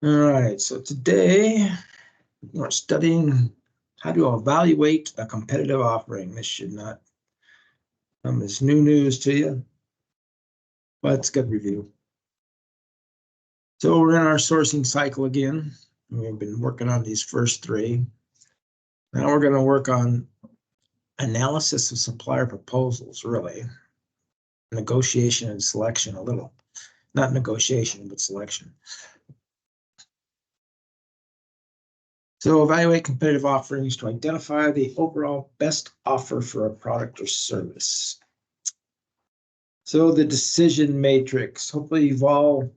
All right, so today we're studying how to evaluate a competitive offering. This should not come as new news to you, but it's good review. So we're in our sourcing cycle again. We've been working on these first three. Now we're going to work on analysis of supplier proposals, really. Negotiation and selection a little. Not negotiation, but selection. So evaluate competitive offerings to identify the overall best offer for a product or service. So the decision matrix, hopefully you've all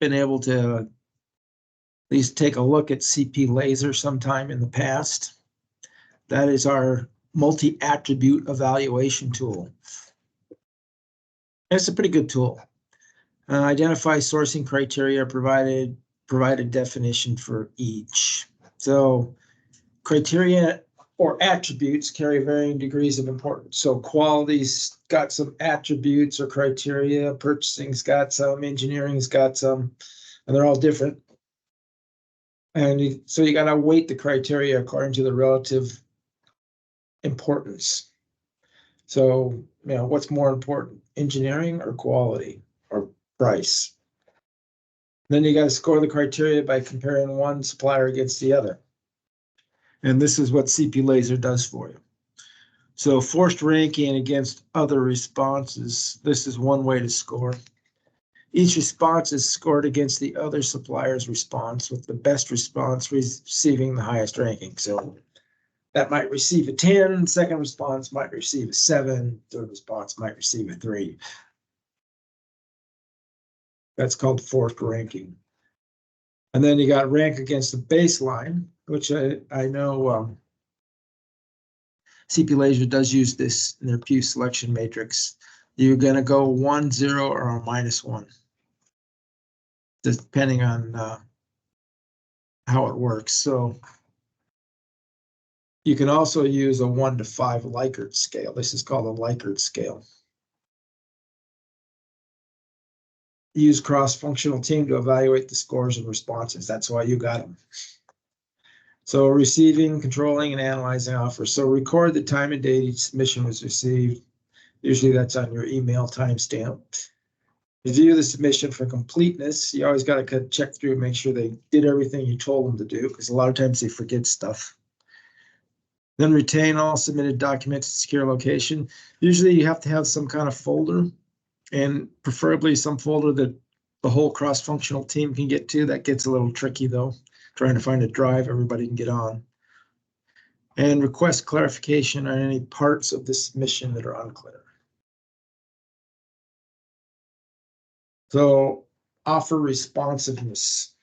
been able to at least take a look at CP Laser sometime in the past. That is our multi-attribute evaluation tool. It's a pretty good tool. Identify sourcing criteria, provided definition for each. So criteria or attributes carry varying degrees of importance. So quality's got some attributes or criteria, purchasing's got some, engineering's got some, and they're all different. And so you got to weight the criteria according to the relative importance. So, what's more important, engineering or quality or price? Then you got to score the criteria by comparing one supplier against the other. And this is what CP Laser does for you. So forced ranking against other responses, this is one way to score. Each response is scored against the other supplier's response, with the best response receiving the highest ranking. So that might receive a 10, second response might receive a 7, third response might receive a 3. That's called forced ranking. And then you got rank against the baseline, which I know CP Laser does use this in their Pew selection matrix. You're going to go 1, 0, or a -1, depending on how it works. So you can also use a 1 to 5 Likert scale. This is called a Likert scale. Use cross-functional team to evaluate the scores and responses. That's why you got them. So receiving, controlling, and analyzing offers. So record the time and date each submission was received. Usually that's on your email timestamp. Review the submission for completeness. You always got to check through and make sure they did everything you told them to do, because a lot of times they forget stuff. Then retain all submitted documents in secure location. Usually you have to have some kind of folder, and preferably some folder that the whole cross-functional team can get to. That gets a little tricky though, trying to find a drive everybody can get on. And request clarification on any parts of the submission that are unclear. So offer responsiveness.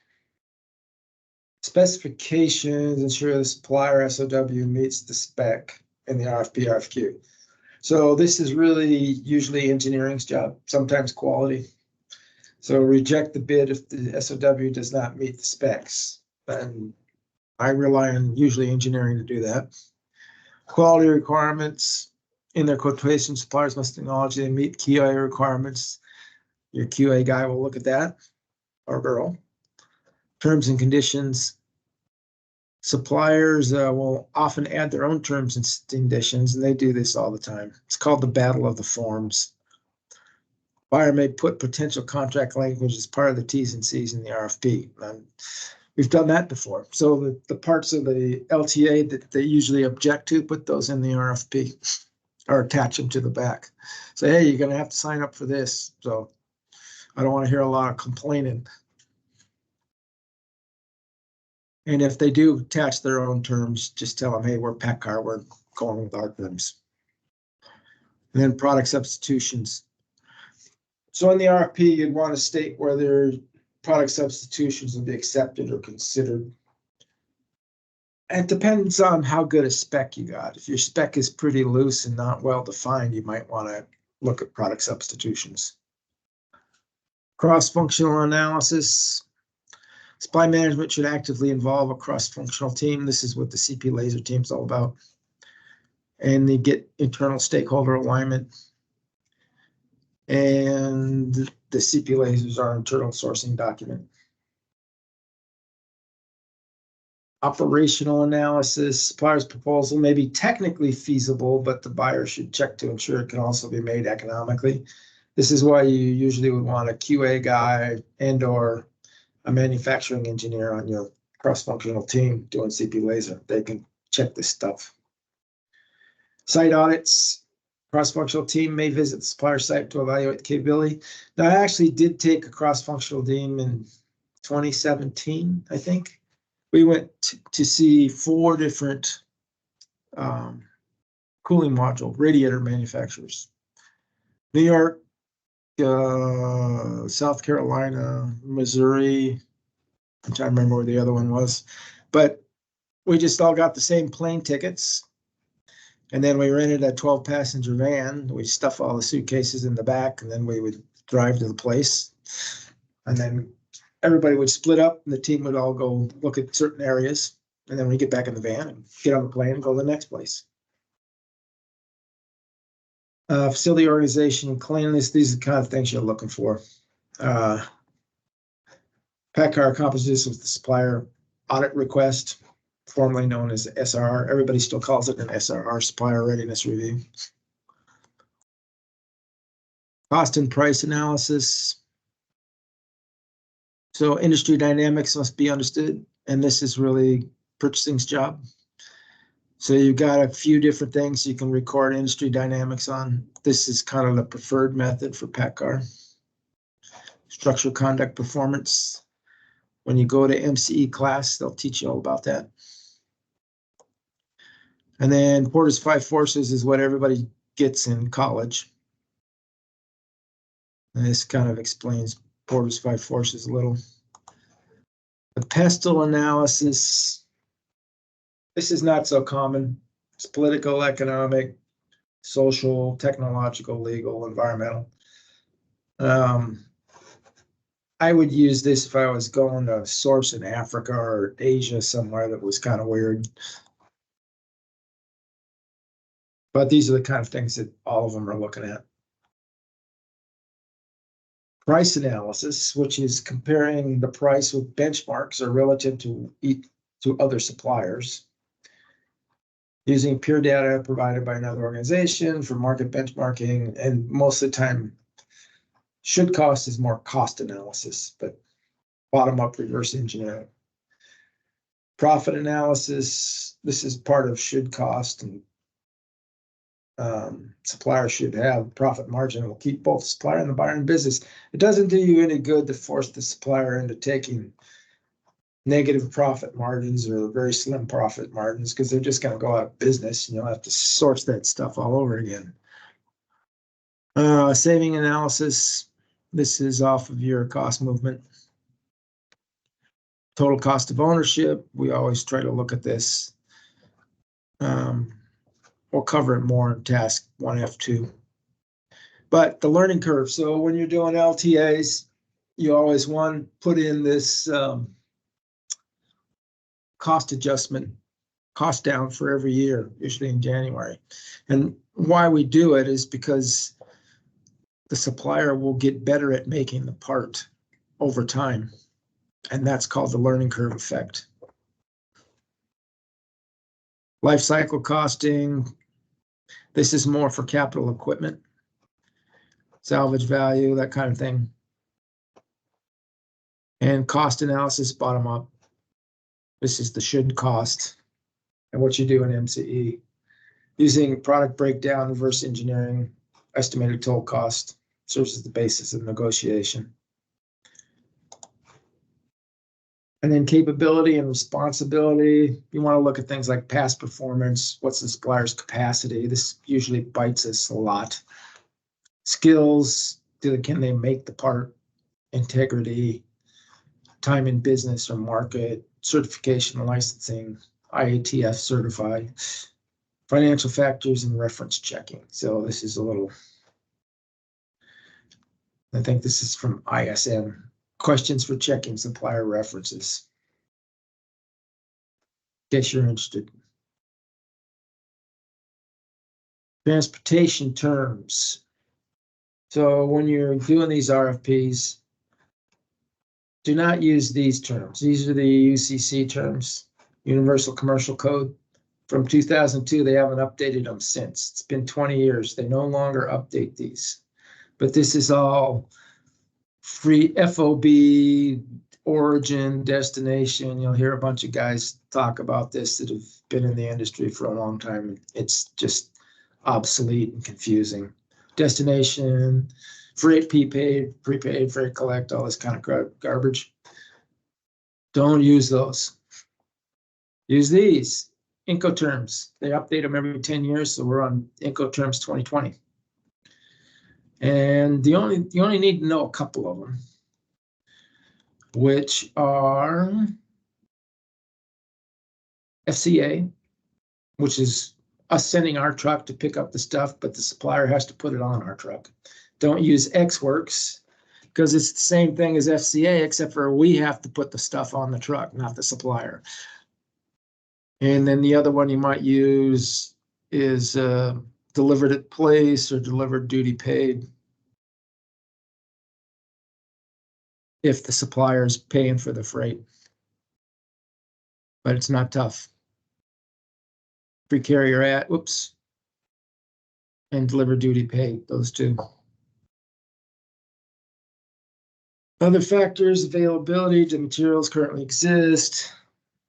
Specifications ensure the supplier SOW meets the spec in the RFP, RFQ. So this is really usually engineering's job, sometimes quality. So reject the bid if the SOW does not meet the specs. And I rely on usually engineering to do that. Quality requirements. In their quotation, suppliers must acknowledge they meet QA requirements. Your QA guy will look at that, or girl. Terms and conditions. Suppliers will often add their own terms and conditions, and they do this all the time. It's called the battle of the forms. Buyer may put potential contract language as part of the T's and C's in the RFP. And we've done that before. So the parts of the LTA that they usually object to, put those in the RFP or attach them to the back. Say, hey, you're going to have to sign up for this. So I don't want to hear a lot of complaining. And if they do attach their own terms, just tell them, hey, we're PACCAR, we're going with our terms. And then product substitutions. So in the RFP, you'd want to state whether product substitutions will be accepted or considered. And it depends on how good a spec you got. If your spec is pretty loose and not well defined, you might want to look at product substitutions. Cross-functional analysis. Supply management should actively involve a cross-functional team. This is what the CP Laser team is all about. And they get internal stakeholder alignment. And the CP Lasers are internal sourcing document. Operational analysis, supplier's proposal may be technically feasible, but the buyer should check to ensure it can also be made economically. This is why you usually would want a QA guy and or a manufacturing engineer on your cross-functional team doing CP laser. They can check this stuff. Site audits, cross-functional team may visit the supplier site to evaluate the capability. Now, I actually did take a cross-functional team in 2017, I think. We went to see 4 different cooling module radiator manufacturers. New York, South Carolina, Missouri. I'm trying to remember where the other one was. But we just all got the same plane tickets. And then we rented a 12-passenger van. We stuff all the suitcases in the back, and then we would drive to the place. And then everybody would split up, and the team would all go look at certain areas. And then we get back in the van and get on the plane and go to the next place. Facility organization and cleanliness, these are the kind of things you're looking for. Pack car accomplishes with the supplier audit request, formerly known as SRR. Everybody still calls it an SRR, supplier readiness review. Cost and price analysis. So industry dynamics must be understood, and this is really purchasing's job. So you've got a few different things you can record industry dynamics on. This is kind of the preferred method for PACCAR. Structural conduct performance. When you go to MCE class, they'll teach you all about that. And then Porter's 5 forces is what everybody gets in college. And this kind of explains Porter's 5 forces a little. The pestle analysis. This is not so common. It's political, economic, social, technological, legal, environmental. I would use this if I was going to source in Africa or Asia somewhere that was kind of weird. But these are the kind of things that all of them are looking at. Price analysis, which is comparing the price with benchmarks or relative to other suppliers. Using pure data provided by another organization for market benchmarking, and most of the time, should cost is more cost analysis, but bottom-up reverse engineering. Profit analysis, this is part of should cost, and supplier should have profit margin. It will keep both the supplier and the buyer in business. It doesn't do you any good to force the supplier into taking negative profit margins or very slim profit margins, because they're just going to go out of business and you'll have to source that stuff all over again. Saving analysis, this is off of your cost movement. Total cost of ownership, we always try to look at this. We'll cover it more in task 1F2. But the learning curve, so when you're doing LTAs, you always put in this cost adjustment, cost down for every year, usually in January. And why we do it is because the supplier will get better at making the part over time. And that's called the learning curve effect. Life cycle costing. This is more for capital equipment, salvage value, that kind of thing. And cost analysis, bottom up. This is the should cost and what you do in MCE. Using product breakdown, reverse engineering, estimated total cost serves as the basis of negotiation. And then capability and responsibility. You want to look at things like past performance. What's the supplier's capacity? This usually bites us a lot. Skills, can they make the part? Integrity, time in business or market, certification and licensing, IATF certified, financial factors and reference checking. So this is a little, I think this is from ISM. Questions for checking supplier references, in case you're interested. Transportation terms. So when you're doing these RFPs, do not use these terms. These are the UCC terms. Universal Commercial Code from 2002. They haven't updated them since. It's been 20 years. They no longer update these. But this is all free FOB, origin, destination. You'll hear a bunch of guys talk about this that have been in the industry for a long time. It's just obsolete and confusing. Destination, freight prepaid, freight collect, all this kind of garbage. Don't use those. Use these. Incoterms. They update them every 10 years, so we're on Incoterms 2020. And you only need to know a couple of them, which are FCA, which is us sending our truck to pick up the stuff, but the supplier has to put it on our truck. Don't use XWorks because it's the same thing as FCA, except for we have to put the stuff on the truck, not the supplier. And then the other one you might use is delivered at place or delivered duty paid, if the supplier is paying for the freight. But it's not tough. Free carrier at, whoops, and delivered duty paid, those two. Other factors, availability, do materials currently exist?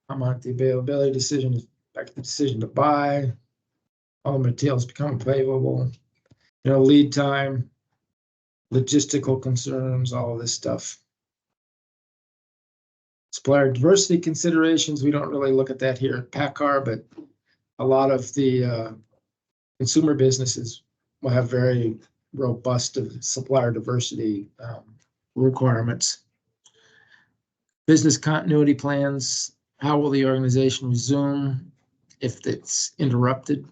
How much the availability decision is back the decision to buy. All the materials become available. Lead time, logistical concerns, all of this stuff. Supplier diversity considerations, we don't really look at that here at PACCAR, but a lot of the consumer businesses will have very robust supplier diversity requirements. Business continuity plans, how will the organization resume if it's interrupted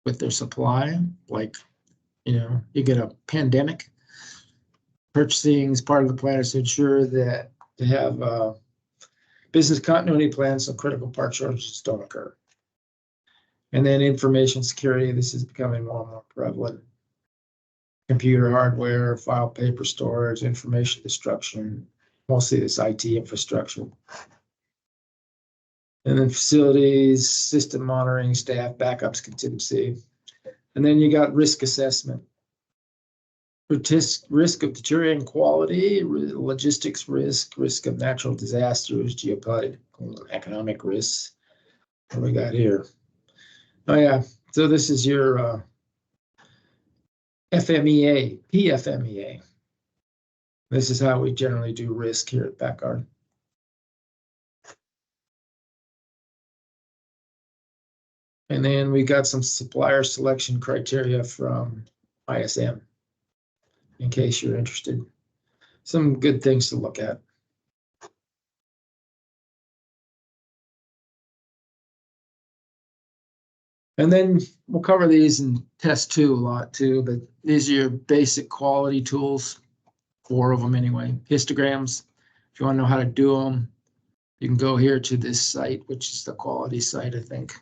with their supply? Like, you get a pandemic. Purchasing is part of the plan is to ensure that they have business continuity plans so critical part shortages don't occur. And then information security, this is becoming more and more prevalent. Computer hardware, file paper storage, information destruction, mostly this IT infrastructure. And then facilities, system monitoring, staff, backups, contingency. And then you got risk assessment. Risk of deteriorating quality, logistics risk of natural disasters, geopolitical, economic risks. What do we got here? Oh yeah, so this is your FMEA, PFMEA. This is how we generally do risk here at PACCAR. And then we got some supplier selection criteria from ISM, in case you're interested. Some good things to look at. And then we'll cover these in test 2 a lot too, but these are your basic quality tools, 4 of them anyway. Histograms, if you want to know how to do them, you can go here to this site, which is the quality site, I think.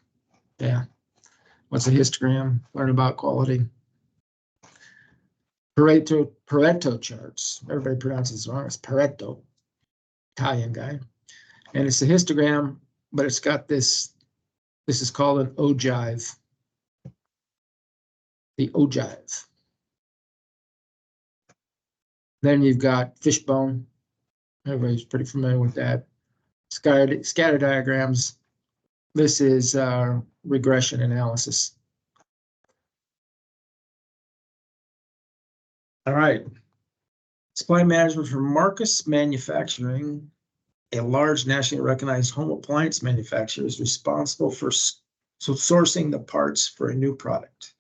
Yeah. What's a histogram? Learn about quality. Pareto charts. Everybody pronounces it wrong. It's Pareto, Italian guy. And it's a histogram, but it's got this. This is called an ogive. The ogive. Then you've got Fishbone. Everybody's pretty familiar with that. Scatter diagrams. This is regression analysis. All right. Supply management for Marcus Manufacturing, a large nationally recognized home appliance manufacturer, is responsible for sourcing the parts for a new product.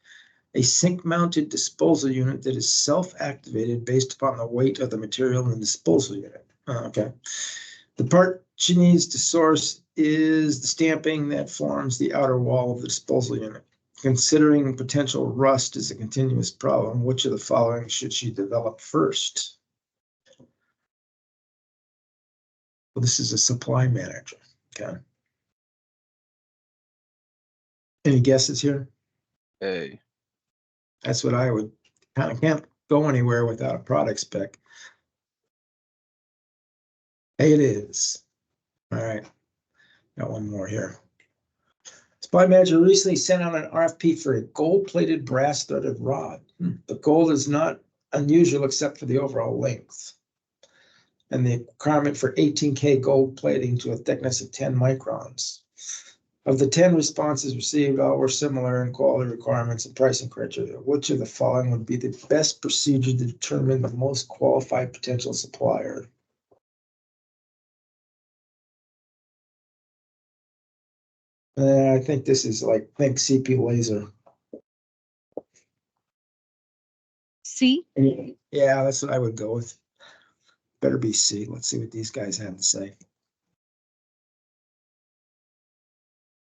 A sink-mounted disposal unit that is self-activated based upon the weight of the material in the disposal unit. Okay. The part she needs to source is the stamping that forms the outer wall of the disposal unit. Considering potential rust is a continuous problem, which of the following should she develop first? Well, this is a supply manager. Okay. Any guesses here? A. That's what I would kind of can't go anywhere without a product spec. A it is. All right. Got one more here. Supply manager recently sent out an RFP for a gold-plated brass threaded rod. The gold is not unusual except for the overall length. And the requirement for 18K gold plating to a thickness of 10 microns. Of the 10 responses received, all were similar in quality requirements and pricing criteria. Which of the following would be the best procedure to determine the most qualified potential supplier? I think this is like, think CP laser. C. Yeah, that's what I would go with. Better be C. Let's see what these guys have to say.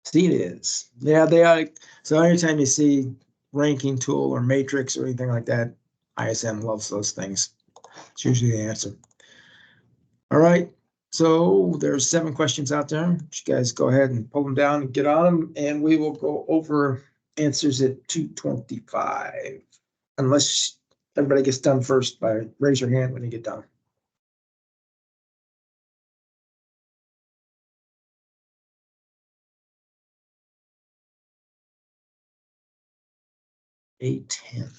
C it is. Yeah, they are. So anytime you see ranking tool or matrix or anything like that, ISM loves those things. It's usually the answer. All right. So there's 7 questions out there. You guys go ahead and pull them down and get on them, and we will go over answers at 2:25. Unless everybody gets done first, by raise your hand when you get done. 8:10.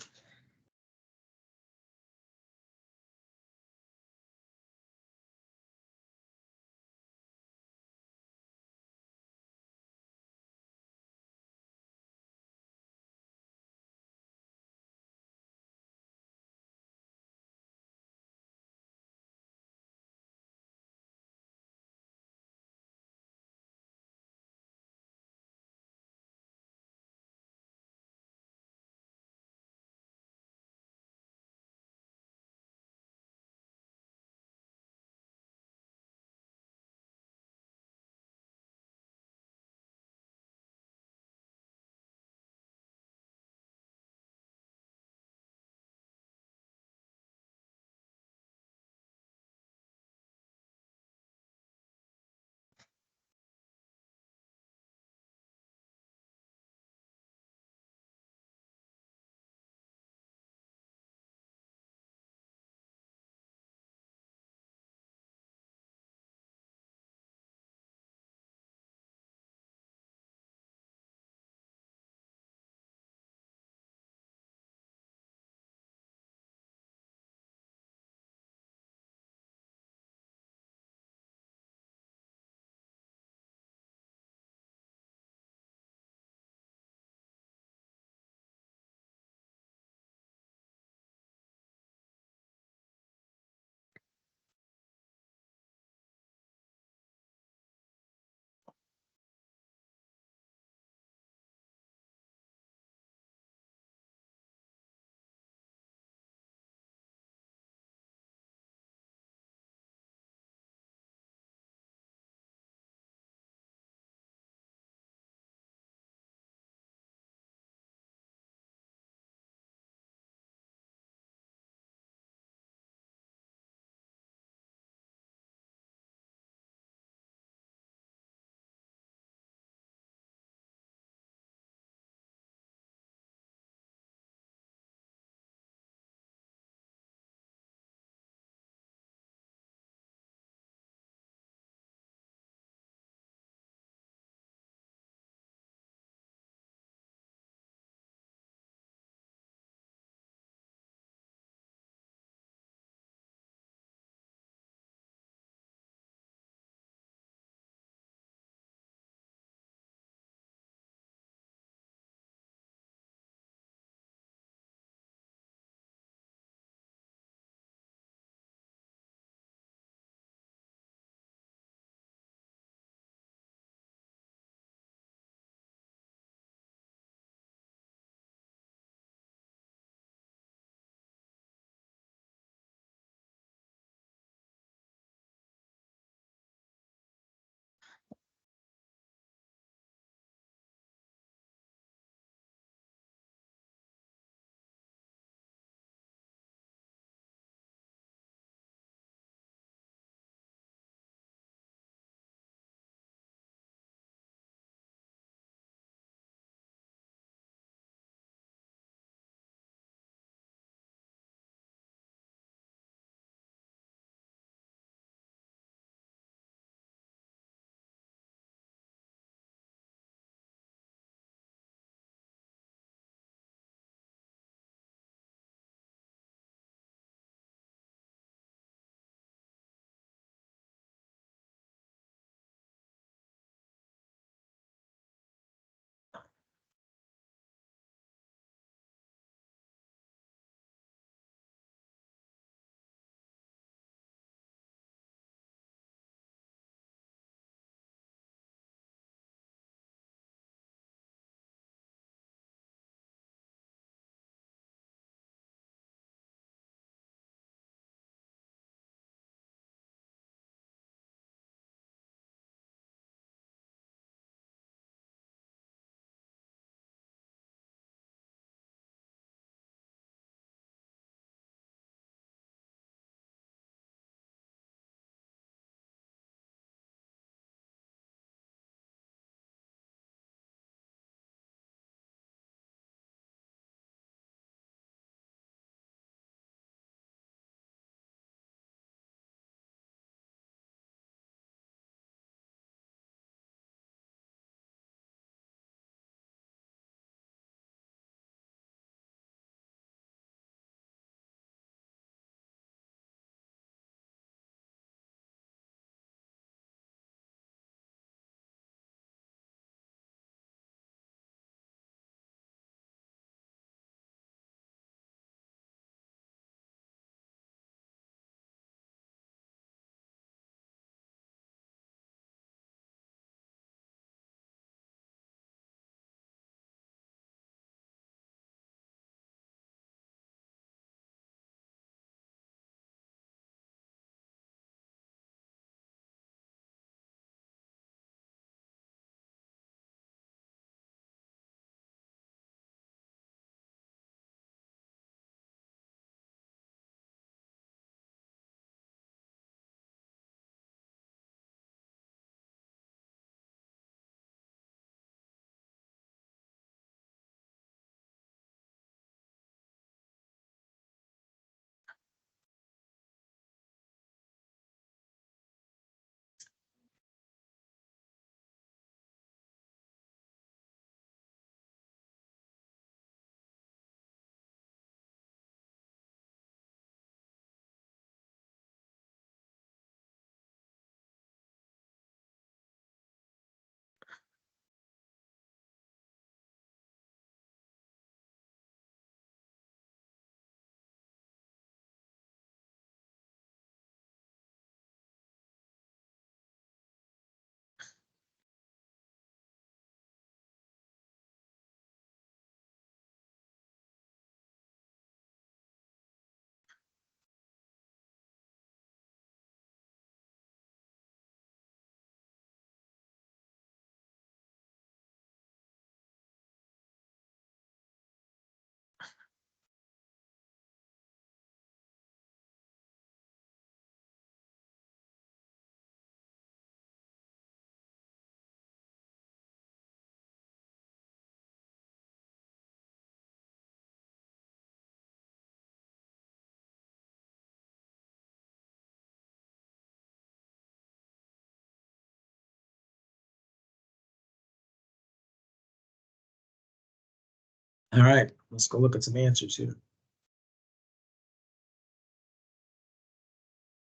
All right, let's go look at some answers here.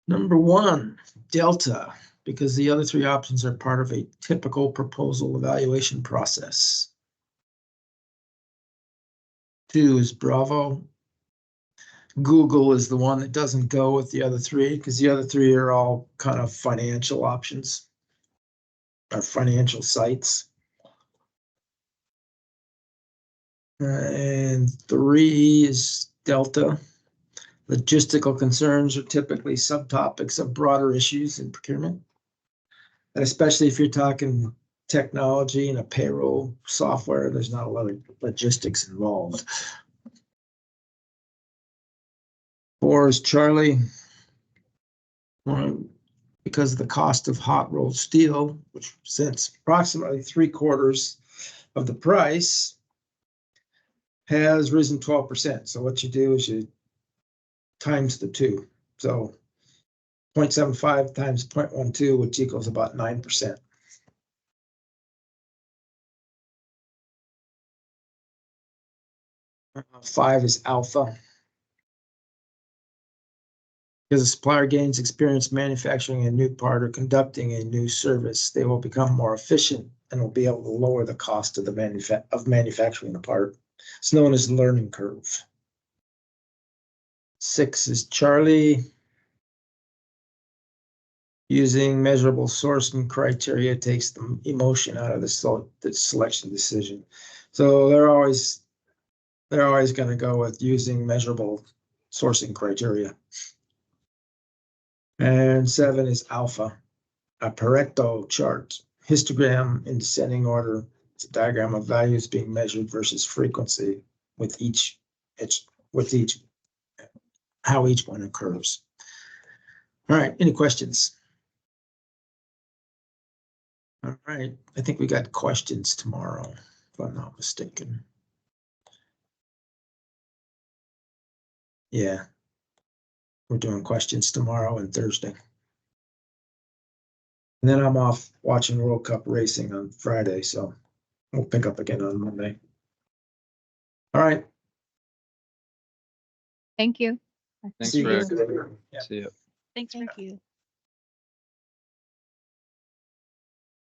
Number one, delta, because the other three options are part of a typical proposal evaluation process. 2 is Bravo. Google is the one that doesn't go with the other three because the other three are all kind of financial options or financial sites. And 3 is Delta. Logistical concerns are typically subtopics of broader issues in procurement. And especially if you're talking technology and a payroll software, there's not a lot of logistics involved. 4 is Charlie. Because of the cost of hot rolled steel, which represents approximately 3/4 of the price, has risen 12%. So what you do is you times the 2. So 0.75 times 0.12, which equals about 9%. Five is Alpha. Because a supplier gains experience manufacturing a new part or conducting a new service, they will become more efficient and will be able to lower the cost of manufacturing the part. It's known as the learning curve. 6 is Charlie. Using measurable sourcing criteria takes the emotion out of the selection decision. So they're always going to go with using measurable sourcing criteria. And 7 is Alpha, a Pareto chart, histogram in descending order. It's a diagram of values being measured versus frequency with how each one occurs. All right, any questions? All right, I think we got questions tomorrow, if I'm not mistaken. Yeah, we're doing questions tomorrow and Thursday. And then I'm off watching World Cup racing on Friday, so we'll pick up again on Monday. All right. Thank you. Thanks, See you Rick. guys later. Yeah. See ya. Thanks, Rick.